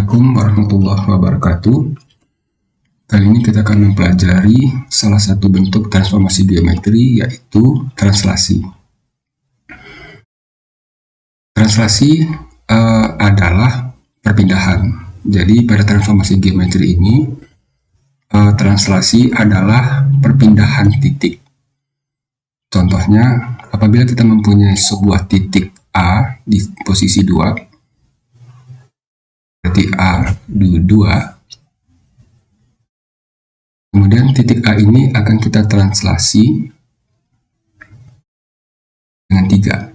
Assalamualaikum warahmatullahi wabarakatuh. Kali ini kita akan mempelajari salah satu bentuk transformasi geometri, yaitu translasi. Translasi adalah perpindahan. Jadi pada transformasi geometri ini, translasi adalah perpindahan titik. Contohnya, apabila kita mempunyai sebuah titik A di posisi 2, berarti A 2, kemudian titik A ini akan kita translasi dengan 3,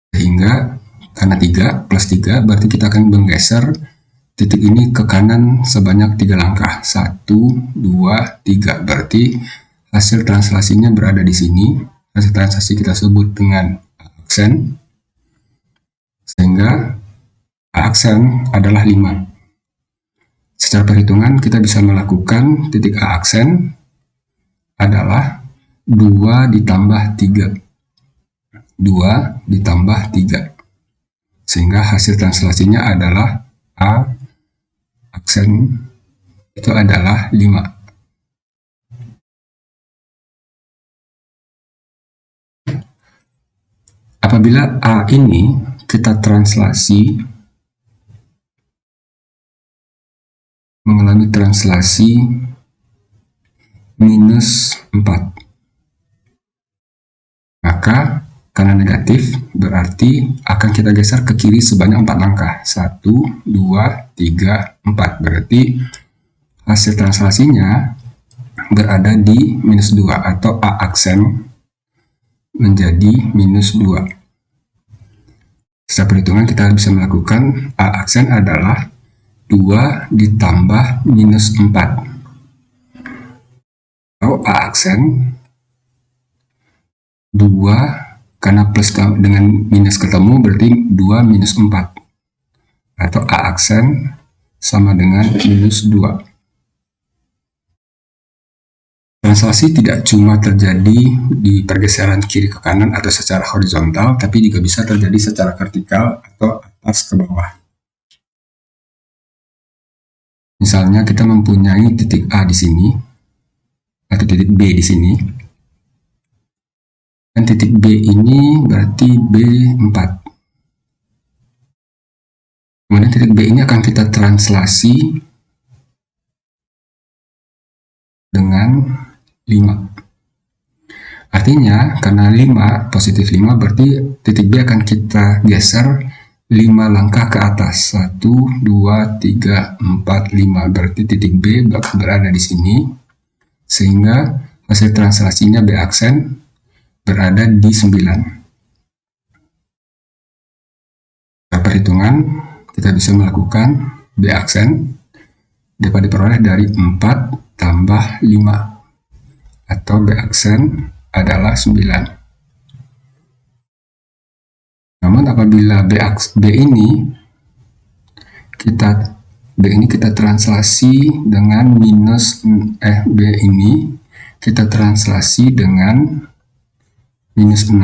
sehingga karena 3 plus 3 berarti kita akan menggeser titik ini ke kanan sebanyak 3 langkah. 1, 2, 3, berarti hasil translasinya berada di sini. Hasil translasi kita sebut dengan aksen, sehingga aksen adalah 5. Secara perhitungan kita bisa melakukan titik A aksen adalah 2 ditambah 3. 2 ditambah 3. Sehingga hasil translasinya adalah A aksen itu adalah 5. Apabila A ini kita translasi mengalami translasi minus 4, maka karena negatif berarti akan kita geser ke kiri sebanyak 4 langkah. 1, 2, 3, 4, berarti hasil translasinya berada di minus 2 atau A aksen menjadi minus 2. Secara perhitungan kita bisa melakukan A aksen adalah 2 ditambah minus 4, atau A aksen 2 karena plus dengan minus ketemu berarti 2 minus 4, atau A aksen sama dengan minus 2. Translasi tidak cuma terjadi di pergeseran kiri ke kanan atau secara horizontal, tapi juga bisa terjadi secara vertikal atau atas ke bawah. Misalnya kita mempunyai titik A di sini atau titik B di sini, dan titik B ini berarti B4. Kemudian titik B ini akan kita translasi dengan 5. Artinya karena 5 positif 5 berarti titik B akan kita geser 5 langkah ke atas. 1, 2, 3, 4, 5. Berarti titik B bakal berada di sini, sehingga hasil translasinya B aksen berada di 9. Pada perhitungan kita bisa melakukan B aksen dapat diperoleh dari 4 tambah 5, atau B aksen adalah 9. Namun apabila B ini kita translasi dengan minus B ini kita translasi dengan minus 6.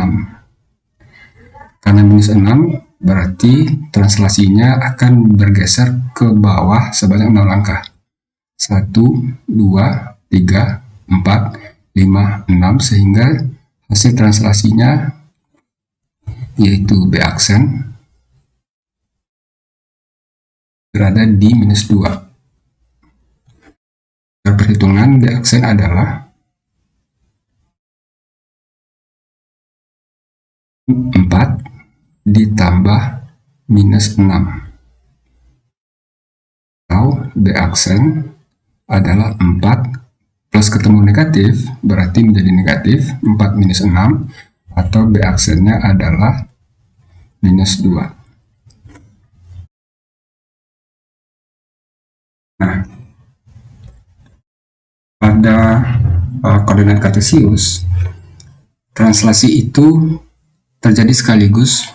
Karena minus 6 berarti translasinya akan bergeser ke bawah sebanyak 6 langkah. 1, 2, 3, 4, 5, 6, sehingga hasil translasinya yaitu B aksen berada di minus 2. Perhitungan B aksen adalah 4 ditambah minus 6, atau B aksen adalah 4 plus ketemu negatif berarti menjadi negatif 4 minus 6, atau B aksennya adalah minus 2. Nah, pada koordinat kartesius, translasi itu terjadi sekaligus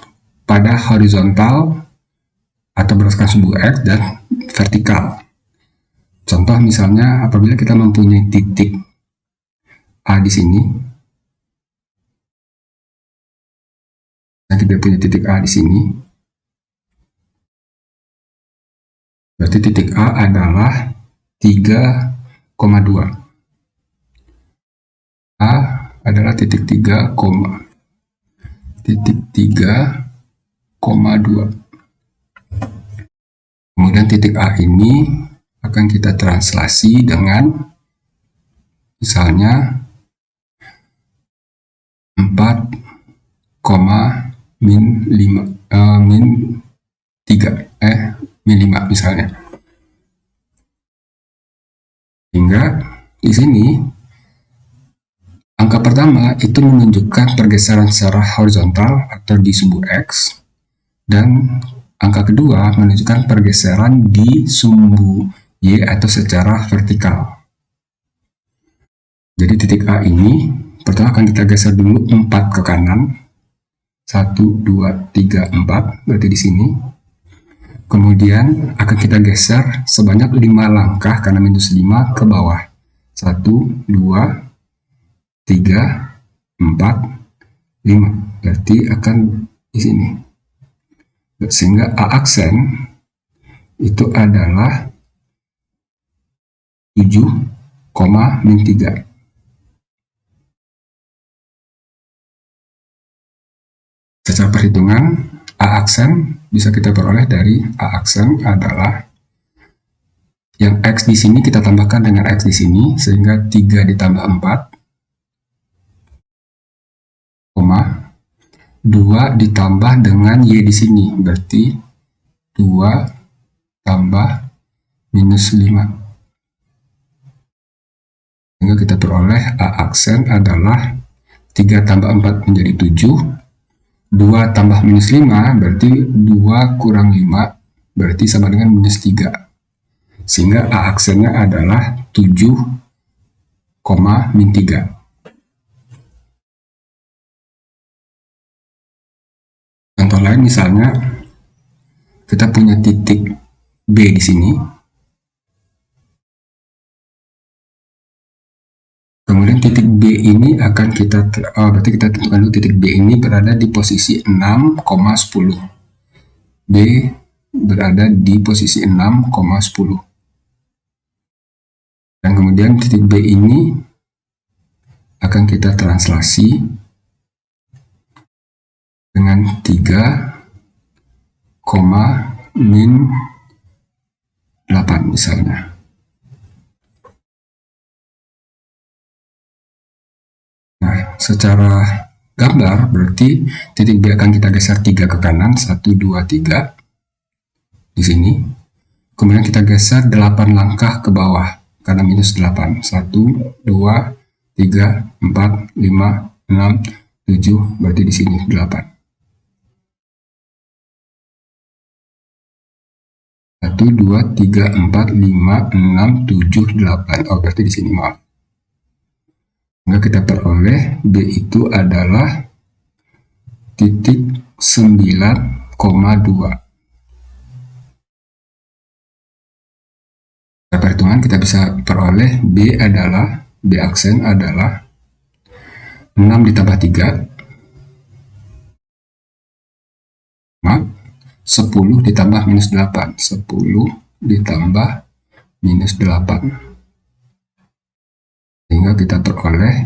pada horizontal atau berdasarkan sebuah X dan vertikal. Contoh misalnya apabila kita mempunyai titik A di sini, dan kita punya titik A di sini, Berarti titik A adalah 3,2. A adalah titik 3,2. Kemudian titik A ini akan kita translasi dengan misalnya 4, min 5 misalnya. Hingga di sini angka pertama itu menunjukkan pergeseran secara horizontal atau di sumbu X, dan angka kedua menunjukkan pergeseran di sumbu Y atau secara vertikal. Jadi titik A ini pertama akan kita geser dulu 4 ke kanan. 1, 2, 3, 4, berarti di sini. Kemudian akan kita geser sebanyak 5 langkah karena minus 5 ke bawah. 1, 2, 3, 4, 5. Berarti akan di sini. Sehingga A aksen itu adalah 7, min 3. Secara perhitungan, A aksen bisa kita peroleh dari A aksen adalah yang X di sini kita tambahkan dengan X di sini, sehingga 3 ditambah 4, 2 ditambah dengan Y di sini, berarti 2 tambah minus 5. Sehingga kita peroleh A aksen adalah 3 tambah 4 menjadi 7, 2 tambah minus 5 berarti 2 kurang 5 berarti sama dengan minus 3. Sehingga A aksennya adalah 7, min 3. Contoh lain misalnya kita punya titik B di sini. Kemudian titik B ini akan kita, berarti kita tentukan dulu titik B ini berada di posisi 6,10. B berada di posisi 6,10. Dan kemudian titik B ini akan kita translasi dengan 3, min 8 misalnya. Nah, secara gambar berarti titik B akan kita geser 3 ke kanan, 1, 2, 3 di sini. Kemudian kita geser 8 langkah ke bawah karena minus 8. 1, 2, 3, 4, 5, 6, 7, berarti di sini 8. 1, 2, 3, 4, 5, 6, 7, 8. Oh, berarti di sini, maaf. Sehingga kita peroleh B itu adalah titik 9,2. Pada perhitungan kita bisa peroleh B aksen adalah 6 ditambah 3, 10 ditambah minus 8, 10 ditambah minus 8. Sehingga kita peroleh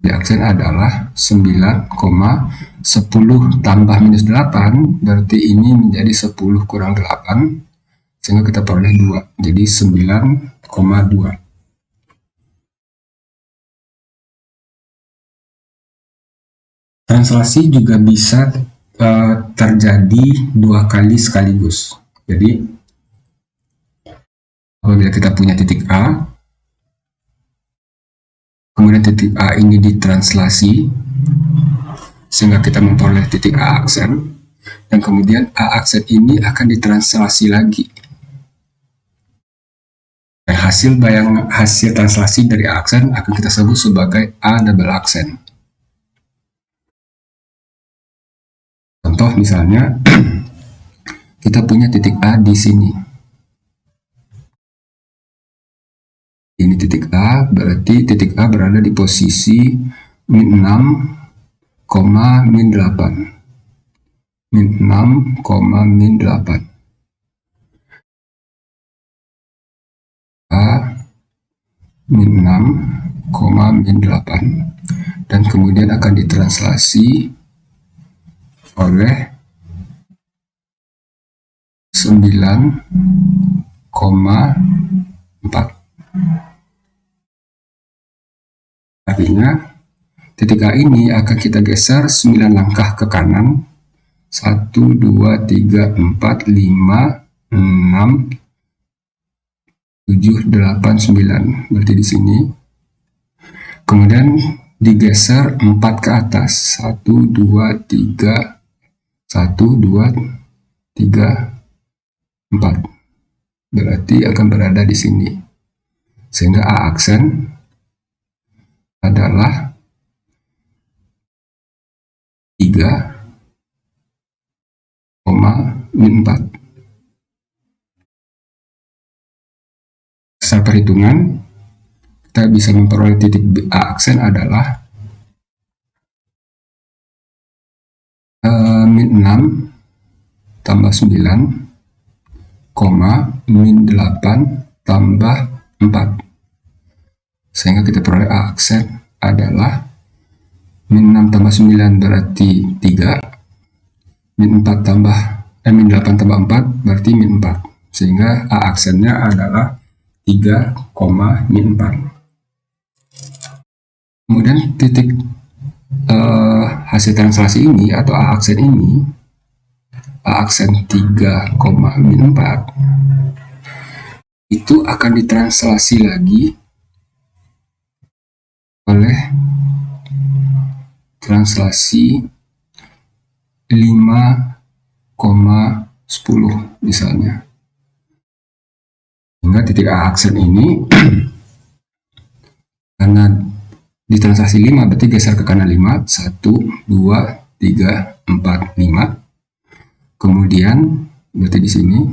B aksen adalah 9,10 tambah minus 8, berarti ini menjadi 10 kurang 8, sehingga kita peroleh 2, jadi 9,2. Translasi juga bisa terjadi 2 kali sekaligus. Jadi apabila kita punya titik A, kemudian titik A ini ditranslasi sehingga kita memperoleh titik A aksen, dan kemudian A aksen ini akan ditranslasi lagi, dan hasil translasi dari A aksen akan kita sebut sebagai A double aksen. Contoh misalnya kita punya titik A di sini. Ini titik A, berarti titik A berada di posisi min 6, min 8. Min 6, min 8. min 6, min 8. Dan kemudian akan ditranslasi oleh 9,4. Artinya titik A ini akan kita geser 9 langkah ke kanan. 1, 2, 3, 4, 5, 6, 7, 8, 9. Berarti di sini. Kemudian digeser 4 ke atas. 1, 2, 3, 1, 2, 3, 4. Berarti akan berada di sini. Sehingga A aksen adalah 3, min 4. Secara perhitungan, kita bisa memperoleh titik A aksen adalah min 6 tambah 9, min 8 tambah 4. Sehingga kita peroleh A aksen adalah min 6 tambah 9 berarti 3, min 8 tambah 4 berarti min 4. Sehingga A aksennya adalah 3, min 4. Kemudian titik hasil translasi ini atau A aksen ini, A aksen 3, min 4 itu akan ditranslasi lagi oleh translasi 5,10 misalnya. Sehingga titik A aksen ini karena ditranslasi 5 berarti geser ke kanan 5, 1, 2, 3, 4, 5. Kemudian berarti di sini.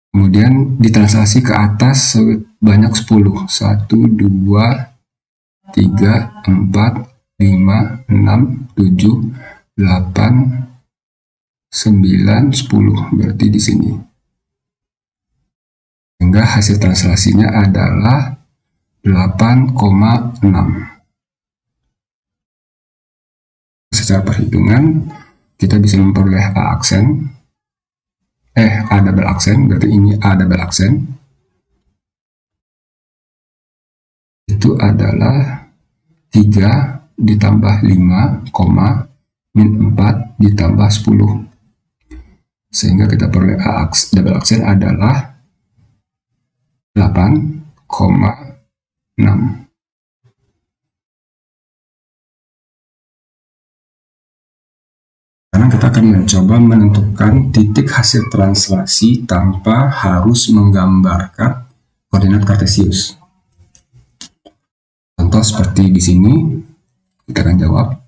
Kemudian ditranslasi ke atas sebanyak 10. 1, 2, 3, 4, 5, 6, 7, 8, 9, 10. Berarti di sini. Sehingga hasil translasinya adalah 8,6. Secara perhitungan, kita bisa memperoleh A aksen, A double aksen, berarti ini A double aksen, itu adalah 3 ditambah 5, min 4 ditambah 10. Sehingga kita peroleh A double aksen adalah 8,6. Sekarang kita akan mencoba menentukan titik hasil translasi tanpa harus menggambarkan koordinat kartesius. Contoh seperti di sini, kita akan jawab.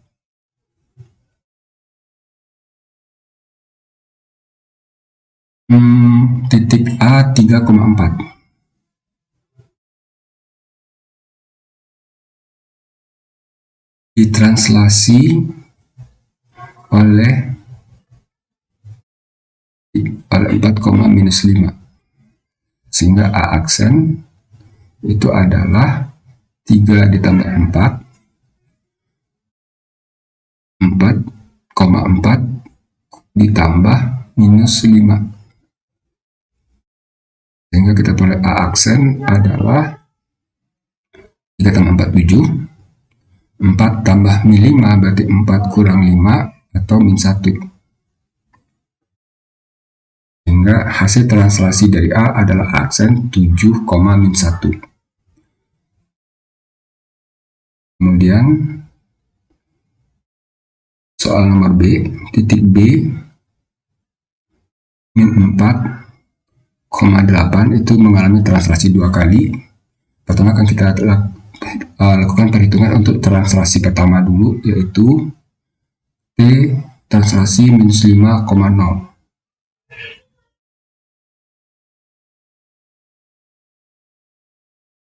Titik A 3,4. Ditranslasi oleh 4, minus 5. Sehingga A aksen itu adalah 3 ditambah 4, 4,4 ditambah minus 5. Sehingga kita peroleh A aksen adalah 3 tambah 4, 7. 4 tambah min 5 berarti 4 kurang 5 atau min 1. Sehingga hasil translasi dari A adalah aksen 7, min 1. Kemudian soal nomor B, titik B min 4,8 itu mengalami translasi 2 kali. Pertama akan kita lakukan perhitungan untuk translasi pertama dulu, yaitu T translasi minus 5,0.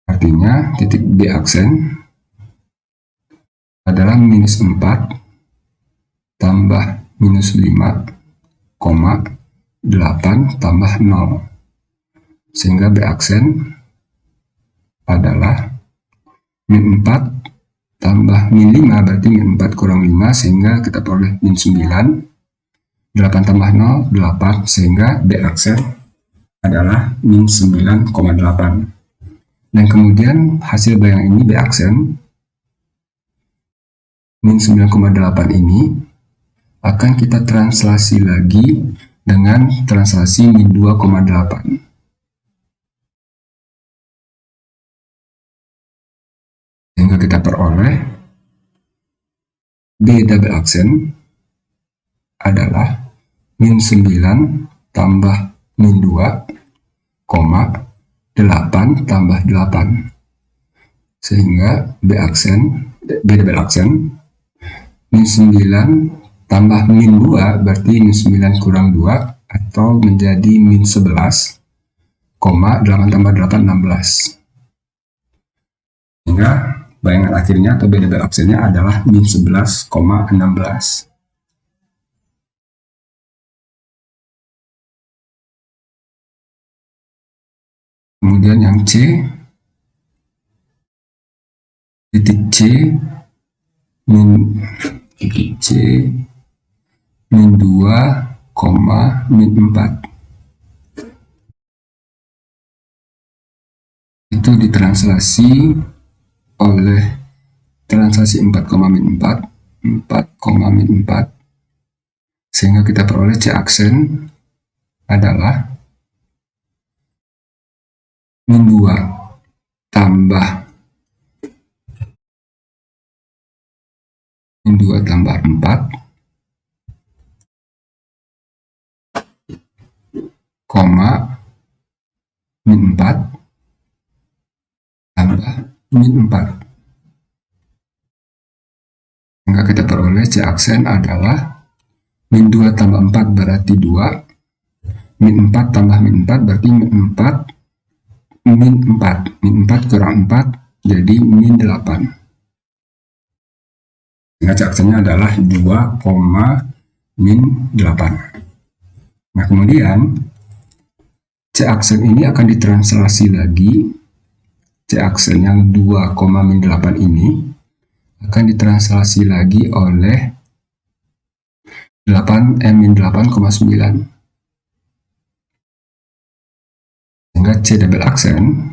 Artinya titik B aksen adalah minus 4 tambah minus 5,8 tambah 0. Sehingga B aksen adalah min 4 tambah min 5, berarti min 4 kurang 5, sehingga kita peroleh min 9. 8 tambah 0, 8, sehingga B aksen adalah min 9,8. Dan kemudian hasil bayang ini B aksen, min 9,8 ini akan kita translasi lagi dengan translasi min 2,8. Sehingga kita peroleh B double aksen adalah min 9 tambah min 2, 8 tambah 8. Sehingga B double aksen, min 9 tambah min 2, berarti min 9 kurang 2, atau menjadi min 11, 8 tambah 8, 16. Sehingga bayangan akhirnya atau B double aksennya adalah min 11,16. Kemudian yang C, titik C min 2, min 4. Itu ditranslasi oleh translasi 4, min 4, 4, min 4, sehingga kita peroleh C aksen adalah min 2 tambah 4, min 4 tambah min 4. Sehingga kita peroleh C aksen adalah min 2 tambah 4 berarti 2, min 4 tambah min 4 berarti min 4, min 4 kurang 4 jadi min 8. Sehingga C aksennya adalah 2, min 8. Nah, kemudian C aksen ini akan ditranslasi lagi. C aksen yang 2, min 8 ini akan ditranslasi lagi oleh 8, 8,9. Sehingga C double aksen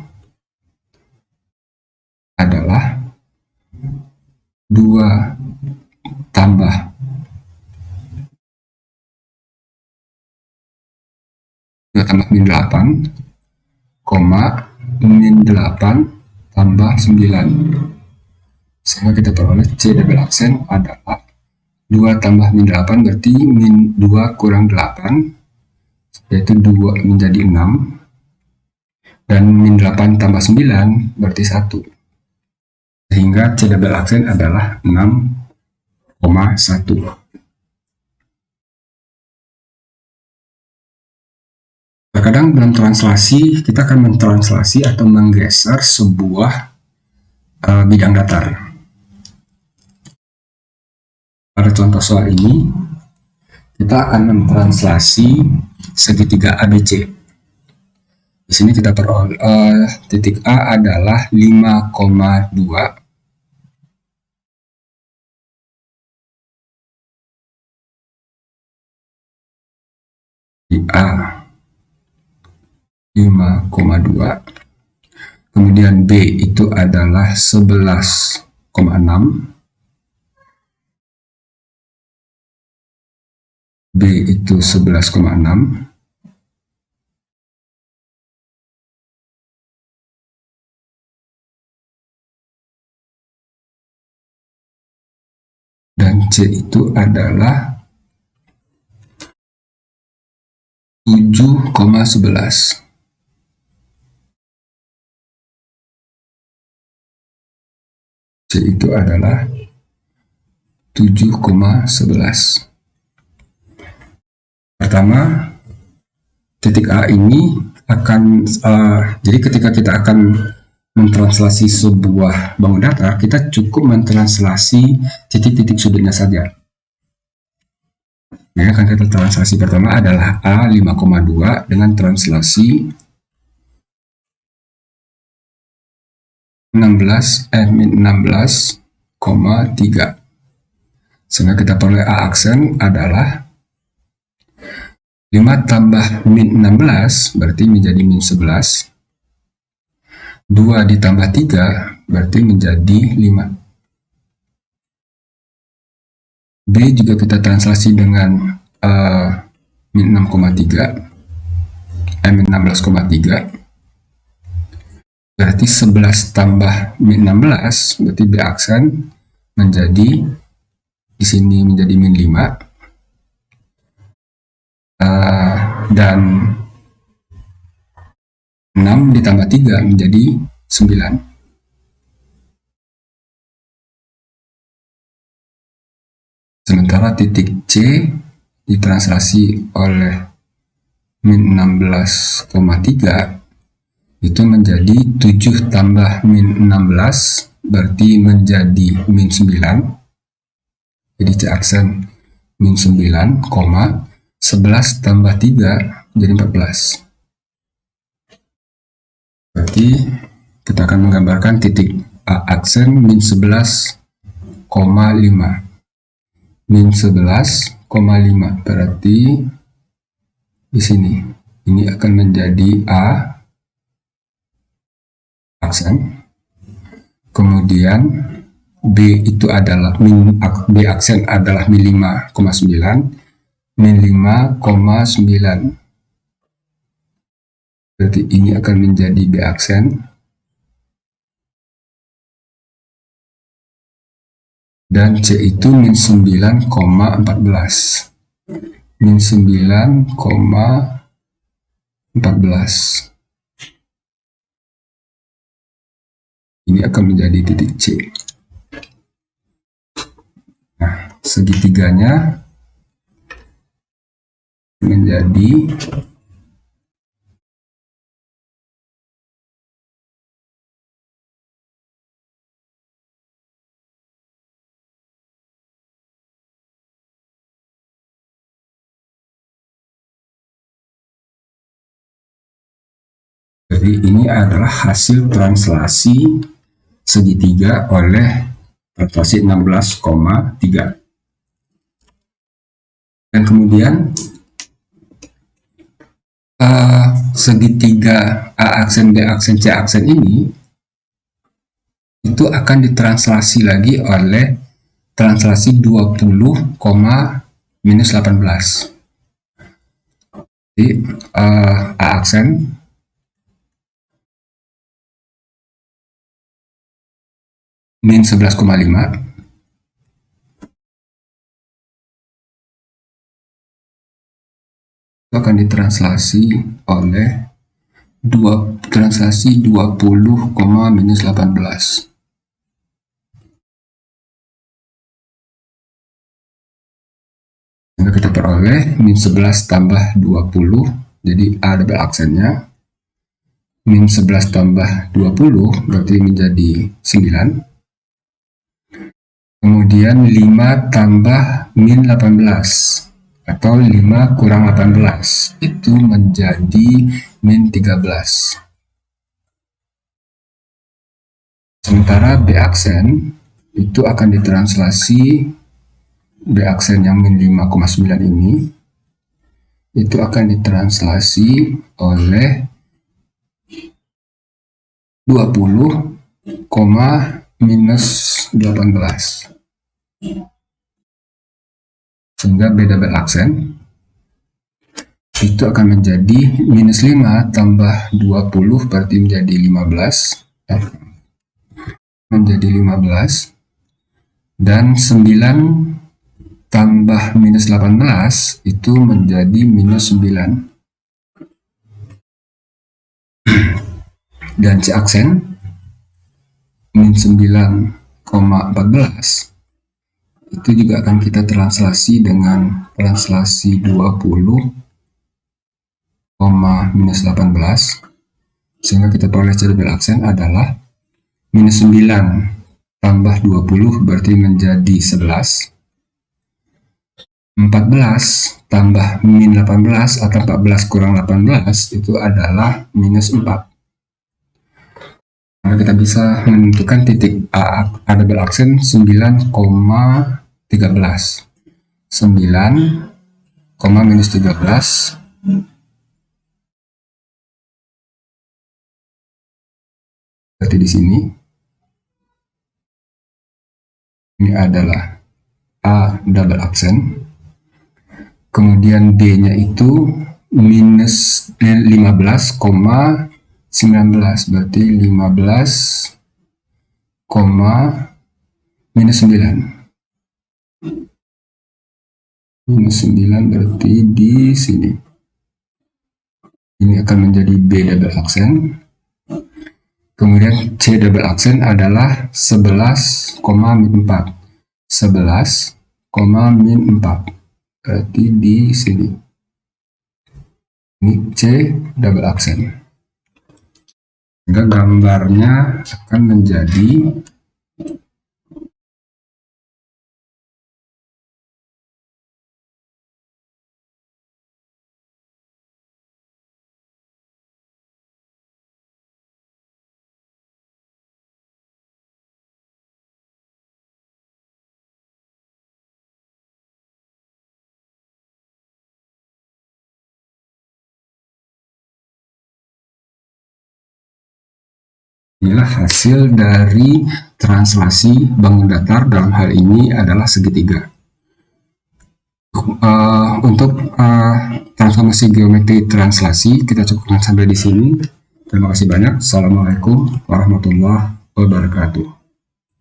adalah 2 tambah min 8, min 8 tambah 9. Sehingga kita peroleh C double aksen adalah 2 tambah min 8 berarti min 2 kurang 8, yaitu 2 menjadi 6. Dan min 8 tambah 9 berarti 1. Sehingga C double aksen adalah 6,1. Terkadang dalam translasi kita akan mentranslasi atau menggeser sebuah bidang datar. Pada contoh soal ini kita akan mentranslasi segitiga ABC. Di sini kita peroleh titik A adalah 5,2, di A 5,2, kemudian B itu adalah 11,6, B itu 11,6, dan C itu adalah 7,11. C itu adalah 7,11. Pertama, titik A ini akan jadi ketika kita akan mentranslasi sebuah bangun datar, kita cukup mentranslasi titik-titik sudutnya saja. Yang akan kita translasi pertama adalah A 5,2 dengan translasi min 16,3. Sehingga kita peroleh A aksen adalah 5 tambah min 16 berarti menjadi min 11. 2 ditambah 3 berarti menjadi 5. B juga kita translasi dengan min 6,3, min 16,3. Berarti 11 tambah min 16 berarti B aksen menjadi di sini menjadi min 5, dan 6 ditambah 3 menjadi 9. Sementara titik C ditranslasi oleh min 16,3 itu menjadi 7 tambah min 16 berarti menjadi min 9. Jadi C aksen min 9, 11 tambah 3 jadi 14. Berarti kita akan menggambarkan titik A aksen min 11,5. Min 11,5 berarti di sini. Ini akan menjadi A aksen. Kemudian B itu adalah B aksen adalah min 5,9, min 5,9. Berarti ini akan menjadi B aksen. Dan C itu min 9,14. Min 9,14. Ini akan menjadi titik C. Nah, segitiganya menjadi ini adalah hasil translasi segitiga oleh translasi 16,3. Dan kemudian segitiga A aksen, B aksen, C aksen ini itu akan ditranslasi lagi oleh translasi 20, minus 18. Jadi A aksen min 11,5 itu akan ditranslasi oleh translasi 20, minus 18. Sehingga kita peroleh min 11 tambah 20, jadi A double aksennya. Min 11 tambah 20 berarti menjadi 9. Kemudian 5 tambah min 18 atau 5 kurang 18 itu menjadi min 13. Sementara B aksen itu akan ditranslasi, B aksen yang min 5,9 ini itu akan ditranslasi oleh 20, minus 18. Sehingga B double aksen itu akan menjadi minus 5 tambah 20 berarti menjadi 15. Menjadi 15. Dan 9 tambah minus 18 itu menjadi minus 9. Dan C aksen min 9,14 itu juga akan kita translasi dengan translasi 20, minus 18. Sehingga kita peroleh C double aksen adalah minus 9 tambah 20 berarti menjadi 11. 14 tambah min 18 atau 14 kurang 18 itu adalah minus 4. Nah, kita bisa menentukan titik A double aksen 9,13. 9, minus 13. Berarti di sini ini adalah A double aksen. Kemudian D-nya itu minus 15,19, berarti 15, minus 9. Minus 9 berarti di sini. Ini akan menjadi B double aksen. Kemudian C double aksen adalah 11, min 4. 11, min 4. Berarti di sini. Ini C double aksen. Sehingga gambarnya akan menjadi inilah hasil dari translasi bangun datar, dalam hal ini adalah segitiga. Untuk transformasi geometri translasi kita cukupkan sampai di sini. Terima kasih banyak. Assalamualaikum warahmatullahi wabarakatuh.